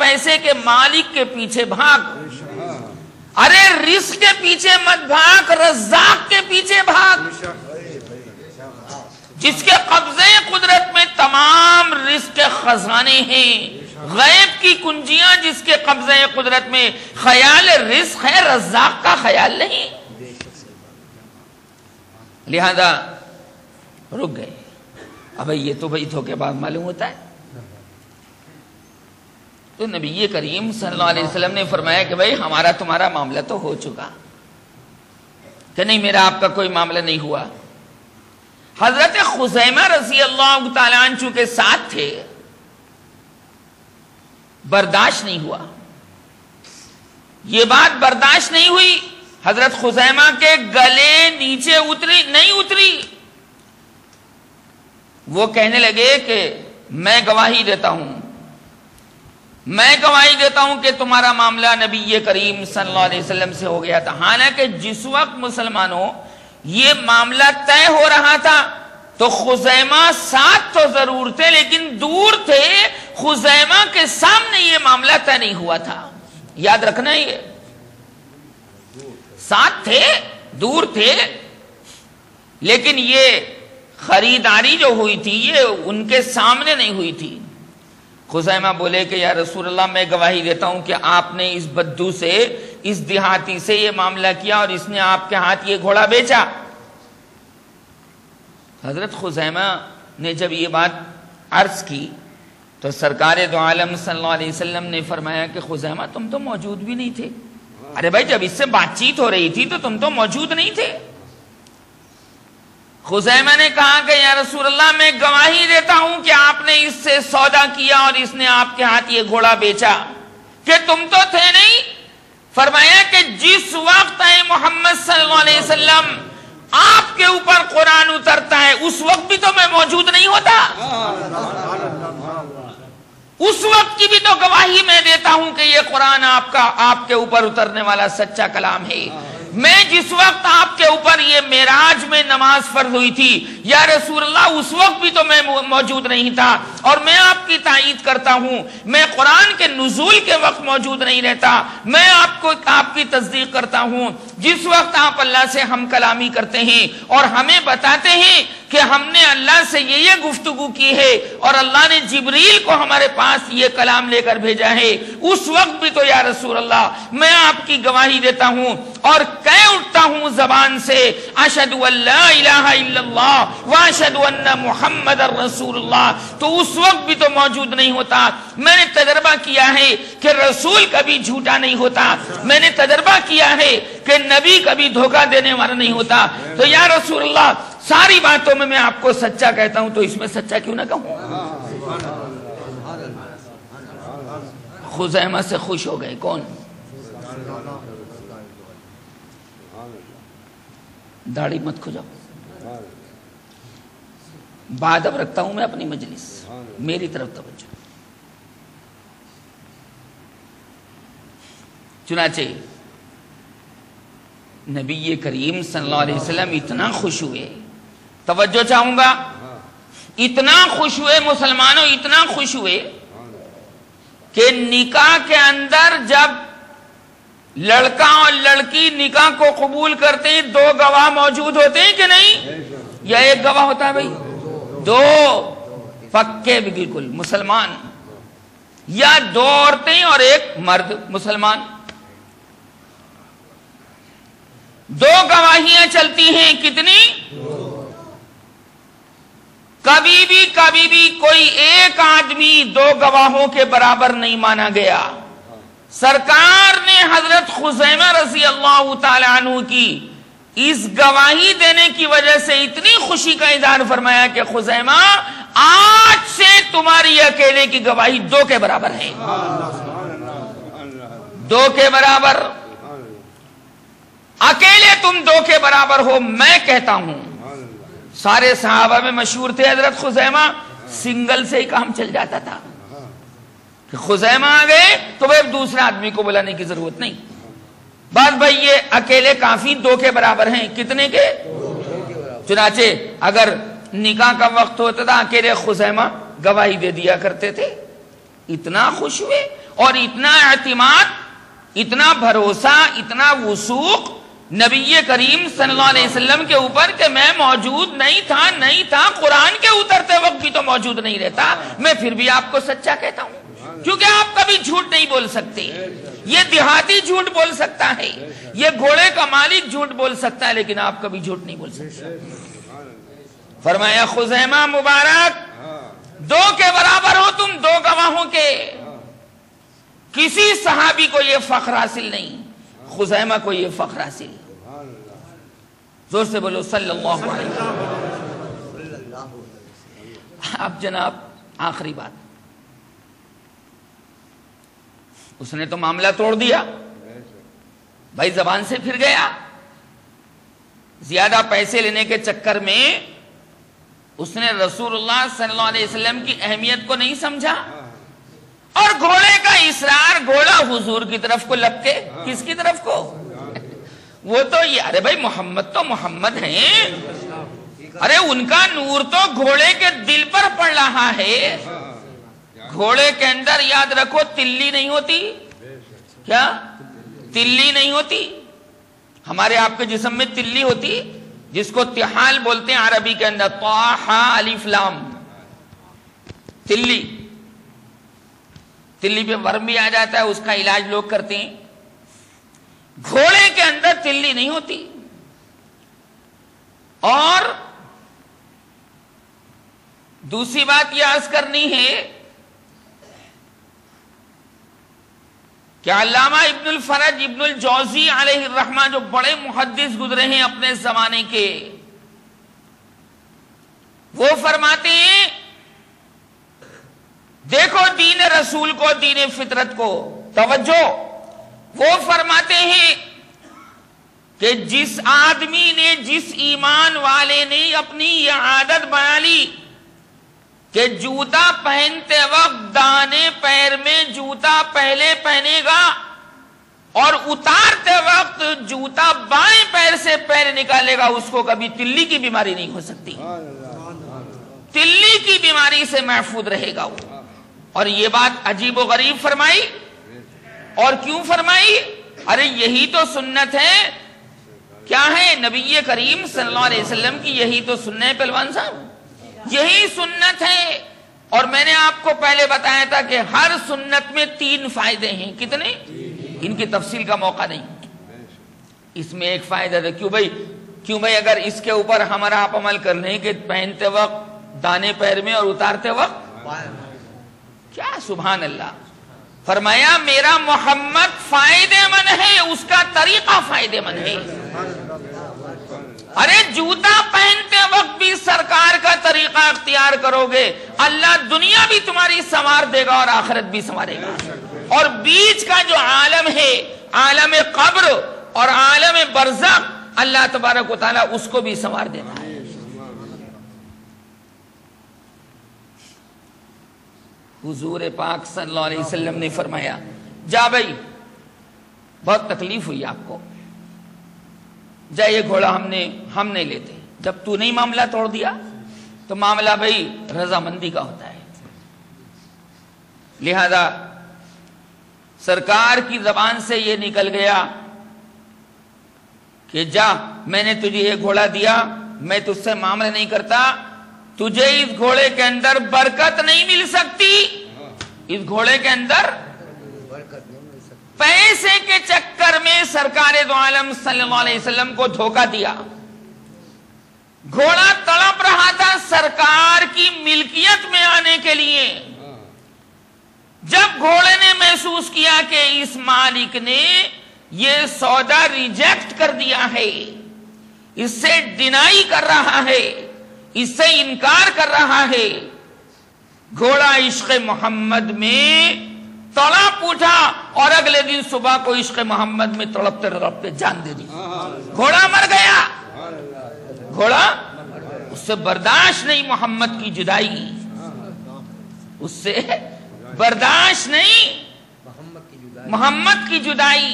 پیسے کے مالک کے پیچھے بھاگ، ارے رزق کے پیچھے مت بھاگ، رزاق کے پیچھے بھاگ، جس کے قبضے قدرت میں تمام رزق کے خزانے ہیں، غیب کی کنجیاں جس کے قبضے قدرت میں، خیال رزق ہے، رزاق کا خیال نہیں، لہذا رک گئے۔ اب یہ تو بھائی دھوکے باز معلوم ہوتا ہے۔ تو نبی کریم صلی اللہ علیہ وسلم نے فرمایا کہ بھائی ہمارا تمہارا معاملہ تو ہو چکا، کہ نہیں میرا آپ کا کوئی معاملہ نہیں ہوا۔ حضرت خزیمہ رضی اللہ تعالیٰ عنہ چونکہ ساتھ تھے، برداشت نہیں ہوا، یہ بات برداشت نہیں ہوئی، حضرت خزیمہ کے گلے نیچے اتری نہیں اتری، وہ کہنے لگے کہ میں گواہی دیتا ہوں، میں گواہی دیتا ہوں کہ تمہارا معاملہ نبی کریم صلی اللہ علیہ وسلم سے ہو گیا تھا۔ حالانکہ جس وقت مسلمانوں یہ معاملہ طے ہو رہا تھا تو خزیمہ ساتھ تو ضرور تھے لیکن دور تھے، خزیمہ کے سامنے یہ معاملہ طے نہیں ہوا تھا، یاد رکھنا یہ، ساتھ تھے دور تھے، لیکن یہ خریداری جو ہوئی تھی یہ ان کے سامنے نہیں ہوئی تھی۔ خزیمہ بولے کہ یا رسول اللہ میں گواہی دیتا ہوں کہ آپ نے اس بدو سے، اس دیہاتی سے یہ معاملہ کیا اور اس نے آپ کے ہاتھ یہ گھوڑا بیچا۔ حضرت خزیمہ نے جب یہ بات عرض کی تو سرکار دو عالم صلی اللہ علیہ وسلم نے فرمایا کہ خزیمہ تم تو موجود بھی نہیں تھے۔ ارے بھائی جب اس سے بات چیت ہو رہی تھی تو تم تو موجود نہیں تھے۔ خزیمہ نے کہا کہ یا رسول اللہ میں گواہی دیتا ہوں کہ آپ نے اس سے سودا کیا اور اس نے آپ کے ہاتھ یہ گھوڑا بیچا، کہ تم تو تھے نہیں۔ فرمایا کہ جس وقت اے محمد صلی اللہ علیہ وسلم آپ کے اوپر قرآن اترتا ہے اس وقت بھی تو میں موجود نہیں ہوتا، اس وقت کی بھی تو گواہی میں دیتا ہوں کہ یہ قرآن آپ کے اوپر اترنے والا سچا کلام ہے۔ میں جس وقت آپ کے اوپر یہ معراج میں نماز فرض ہوئی تھی یا رسول اللہ اس وقت بھی تو میں موجود نہیں تھا، اور میں آپ کی تائید کرتا ہوں، میں قرآن کے نزول کے وقت موجود نہیں رہتا، میں آپ کی تصدیق کرتا ہوں جس وقت آپ اللہ سے ہم کلامی کرتے ہیں اور ہمیں بتاتے ہیں کہ ہم نے اللہ سے یہ گفتگو کی ہے اور اللہ نے جبریل کو ہمارے پاس یہ کلام لے کر بھیجا ہے، اس وقت بھی تو یا رسول اللہ میں آپ کی گواہی دیتا ہوں اور کہہ اٹھتا ہوں زبان سے اشہد ان لا الہ الا اللہ واشہد ان محمد رسول اللہ، تو اس وقت بھی تو موجود نہیں ہوتا۔ میں نے تجربہ کیا ہے کہ رسول کبھی جھوٹا نہیں ہوتا، میں نے تجربہ کیا ہے کہ نبی کبھی دھوکہ دینے والا نہیں ہوتا، تو یا رسول اللہ ساری باتوں میں آپ کو سچا کہتا ہوں تو اس میں سچا کیوں نہ کہوں۔ خزیمہ سے خوش ہو گئے، کون؟ داڑھی مت کھجاؤ، بادب رکھتا ہوں میں اپنی مجلس، میری طرف توجہ۔ چنانچہ نبی کریم صلی اللہ علیہ وسلم اتنا خوش ہوئے، توجہ چاہوں گا، اتنا خوش ہوئے مسلمانوں، اتنا خوش ہوئے کہ نکاح کے اندر جب لڑکا اور لڑکی نکاح کو قبول کرتے ہیں دو گواہ موجود ہوتے ہیں کہ نہیں؟ یا ایک گواہ ہوتا ہے بھائی؟ دو پکے بالکل مسلمان، یا دو عورتیں اور ایک مرد مسلمان، دو گواہیاں چلتی ہیں، کتنی؟ کبھی بھی کوئی ایک آدمی دو گواہوں کے برابر نہیں مانا گیا۔ سرکار نے حضرت خزیمہ رضی اللہ تعالی عنہ کی اس گواہی دینے کی وجہ سے اتنی خوشی کا اظہار فرمایا کہ خزیمہ آج سے تمہاری اکیلے کی گواہی دو کے برابر ہے، دو کے برابر، اکیلے تم دو کے برابر ہو، میں کہتا ہوں۔ سارے صحابہ میں مشہور تھے حضرت خزیمہ، سنگل سے ہی کام چل جاتا تھا، کہ خزیمہ آ گئے تو وہ دوسرے آدمی کو بلانے کی ضرورت نہیں، بس بھائی یہ اکیلے کافی دو کے برابر ہیں، کتنے کے؟ چنانچہ اگر نکاح کا وقت ہوتا تھا اکیلے خزیمہ گواہی دے دیا کرتے تھے، اتنا خوش ہوئے اور اتنا اعتماد، اتنا بھروسہ، اتنا وثوق نبی کریم صلی اللہ علیہ وسلم کے اوپر کہ میں موجود نہیں تھا، قرآن کے اترتے وقت بھی تو موجود نہیں رہتا، میں پھر بھی آپ کو سچا کہتا ہوں، کیونکہ آپ کبھی جھوٹ نہیں بول سکتے۔ یہ دیہاتی جھوٹ بول سکتا ہے، یہ گھوڑے کا مالک جھوٹ بول سکتا ہے، لیکن آپ کبھی جھوٹ نہیں بول سکتے۔ فرمایا خزیمہ مبارک، 2 کے برابر ہو تم، 2 گواہوں کے۔ کسی صحابی کو یہ فخر حاصل نہیں، خزیمہ کو یہ فخر حاصل۔ زور سے بولو صلی اللہ علیہ وسلم۔ اب جناب آخری بات، اس نے تو معاملہ توڑ دیا بھائی، زبان سے پھر گیا، زیادہ پیسے لینے کے چکر میں اس نے رسول اللہ صلی اللہ علیہ وسلم کی اہمیت کو نہیں سمجھا، اور گھوڑے کا اصرار، گھوڑا حضور کی طرف کو لگ کے، کس کی طرف کو؟ وہ تو یہ، ارے بھائی محمد تو محمد ہیں، ارے ان کا نور تو گھوڑے کے دل پر پڑ رہا ہے۔ گھوڑے کے اندر یاد رکھو تلی نہیں ہوتی، کیا تلی نہیں ہوتی؟ ہمارے آپ کے جسم میں تلی ہوتی، جس کو تحال بولتے ہیں عربی کے اندر، طاء الف لام، تلی پہ ورم بھی آ جاتا ہے، اس کا علاج لوگ کرتے ہیں۔ گھوڑے کے اندر تلی نہیں ہوتی۔ اور دوسری بات یہ عرض کرنی ہے کہ علامہ ابن الفرج ابن الجوزی علیہ الرحمہ، جو بڑے محدث گزرے ہیں اپنے زمانے کے، وہ فرماتے ہیں دیکھو دین رسول کو، دین فطرت کو توجہ، وہ فرماتے ہیں کہ جس آدمی نے، جس ایمان والے نے اپنی یہ عادت بنا لی کہ جوتا پہنتے وقت دانے پیر میں جوتا پہلے پہنے گا اور اتارتے وقت جوتا بائیں پیر سے پیر نکالے گا، اس کو کبھی تلی کی بیماری نہیں ہو سکتی، تلی کی بیماری سے محفوظ رہے گا وہ۔ اور یہ بات عجیب و غریب فرمائی، اور کیوں فرمائی؟ ارے یہی تو سنت ہے، کیا ہے؟ نبی کریم صلی اللہ علیہ وسلم کی یہی تو سنت ہے پہلوان صاحب، یہی سنت ہے۔ اور میں نے آپ کو پہلے بتایا تھا کہ ہر سنت میں 3 فائدے ہیں، کتنے؟ ان کی تفصیل کا موقع نہیں، اس میں ایک فائدہ تھا، کیوں بھائی اگر اس کے اوپر ہمارا آپ عمل کر لیں کہ پہنتے وقت دانے پیر میں اور اتارتے وقت، کیا سبحان اللہ! فرمایا میرا محمد فائدے مند ہے، اس کا طریقہ فائدے مند ہے۔ ارے جوتا پہنتے وقت بھی سرکار کا طریقہ اختیار کرو گے، اللہ دنیا بھی تمہاری سنوار دے گا اور آخرت بھی سنوارے گا۔ اور بیچ کا جو عالم ہے، عالم قبر اور عالم برزخ، اللہ تبارک و تعالیٰ اس کو بھی سنوار دیتا ہے۔ حضور پاک صلی اللہ علیہ وسلم نے فرمایا جا بھائی، بہت تکلیف ہوئی آپ کو، جا یہ گھوڑا ہم نہیں لیتے، جب تو نہیں معاملہ توڑ دیا تو معاملہ بھائی رضامندی کا ہوتا ہے۔ لہذا سرکار کی زبان سے یہ نکل گیا کہ جا، میں نے تجھے یہ گھوڑا دیا، میں تجھ سے معاملہ نہیں کرتا، تجھے اس گھوڑے کے اندر برکت نہیں مل سکتی، اس گھوڑے کے اندر پیسے کے چکر میں سرکار دو عالم صلی اللہ علیہ وسلم کو دھوکہ دیا۔ گھوڑا تڑپ رہا تھا سرکار کی ملکیت میں آنے کے لیے، جب گھوڑے نے محسوس کیا کہ اس مالک نے یہ سودا ریجیکٹ کر دیا ہے، اس سے ڈینائی کر رہا ہے، اس سے انکار کر رہا ہے، گھوڑا عشق محمد میں تڑپ اٹھا اور اگلے دن صبح کو عشق محمد میں تڑپتے تڑپتے جان دے دی، گھوڑا مر گیا۔ گھوڑا اس سے برداشت نہیں محمد کی جدائی، اس سے برداشت نہیں محمد کی جدائی،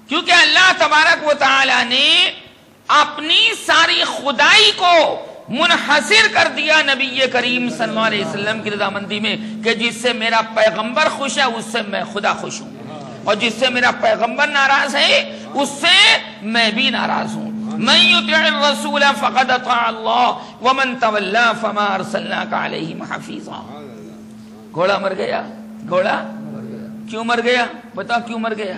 کیونکہ اللہ تبارک و تعالی نے اپنی ساری خدائی کو منحصر کر دیا نبی کریم صلی اللہ علیہ وسلم کی رضامندی میں کہ جس سے میرا پیغمبر خوش ہے اس سے میں خدا خوش ہوں، اور جس سے میرا پیغمبر ناراض ہے اس سے میں بھی ناراض ہوں۔ من یطع الرسول فقد اطاع اللہ ومن تولی فما ارسلناک علیہم حفیظا۔ گھوڑا مر گیا، گھوڑا کیوں مر گیا؟ بتاؤ کیوں مر گیا؟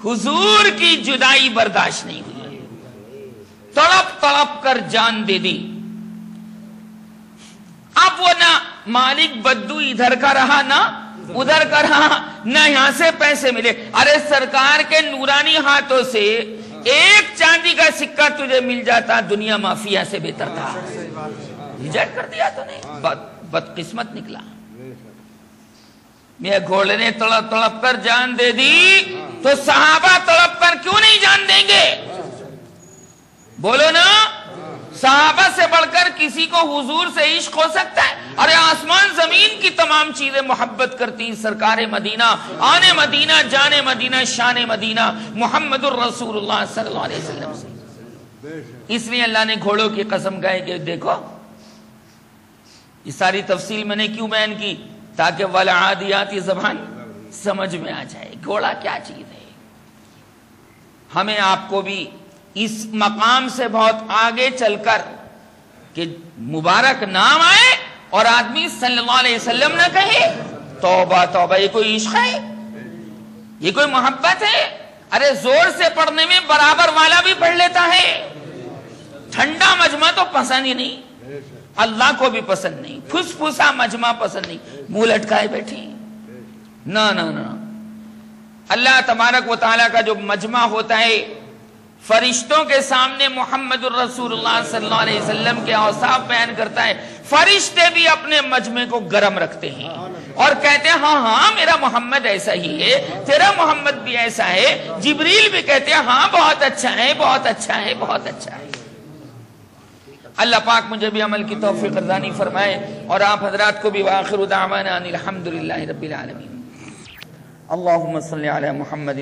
حضور کی جدائی برداشت نہیں ہوئی، تڑپ تڑپ کر جان دے دی۔ اب وہ نہ مالک بدو ادھر کا رہا نہ ادھر کا رہا، نہ یہاں سے پیسے ملے۔ ارے سرکار کے نورانی ہاتھوں سے ایک چاندی کا سکہ تجھے مل جاتا دنیا مافیا سے بہتر تھا۔ ریجیکٹ کر دیا تو نہیں، بدقسمت نکلا۔ یہ گھوڑے نے تڑپ تڑپ کر جان دے دی تو صحابہ تڑپ کر کیوں نہیں جان دیں گے؟ بولو نا، صحابہ سے بڑھ کر کسی کو حضور سے عشق ہو سکتا ہے؟ ارے آسمان زمین کی تمام چیزیں محبت کرتی سرکار مدینہ، آنے مدینہ، جانے مدینہ، شان مدینہ محمد الرسول اللہ صلی اللہ علیہ وسلم سے۔ اس لیے اللہ نے گھوڑوں کی قسم کہے کہ دیکھو، یہ ساری تفصیل میں نے کیوں بیان کی؟ تاکہ والعادیات زبان سمجھ میں آ جائے گھوڑا کیا چیز ہے۔ ہمیں آپ کو بھی اس مقام سے بہت آگے چل کر کہ مبارک نام آئے اور آدمی صلی اللہ علیہ وسلم نہ کہے توبہ توبہ، یہ کوئی عشق ہے؟ یہ کوئی محبت ہے؟ ارے زور سے پڑھنے میں برابر والا بھی پڑھ لیتا ہے۔ ٹھنڈا مجمع تو پسند ہی نہیں، اللہ کو بھی پسند نہیں، پھس پھسا مجمع پسند نہیں، منہ لٹکائے بیٹھی نہ نہ نہ۔ اللہ تبارک و تعالیٰ کا جو مجمع ہوتا ہے، فرشتوں کے سامنے محمد الرسول اللہ صلی اللہ علیہ وسلم کے اوصاف بیان کرتا ہے، فرشتے بھی اپنے مجمع کو گرم رکھتے ہیں اور کہتے ہیں ہاں ہاں میرا محمد ایسا ہی ہے، تیرا محمد بھی ایسا ہے۔ جبریل بھی کہتے ہیں ہاں بہت اچھا ہے، بہت اچھا ہے، بہت اچھا ہے۔ اللہ پاک مجھے بھی عمل کی توفیق رضانی فرمائے اور آپ حضرات کو بھی۔ وآخر دعوانا ان الحمدللہ رب العالمین۔ اللہم صلی علی محمد۔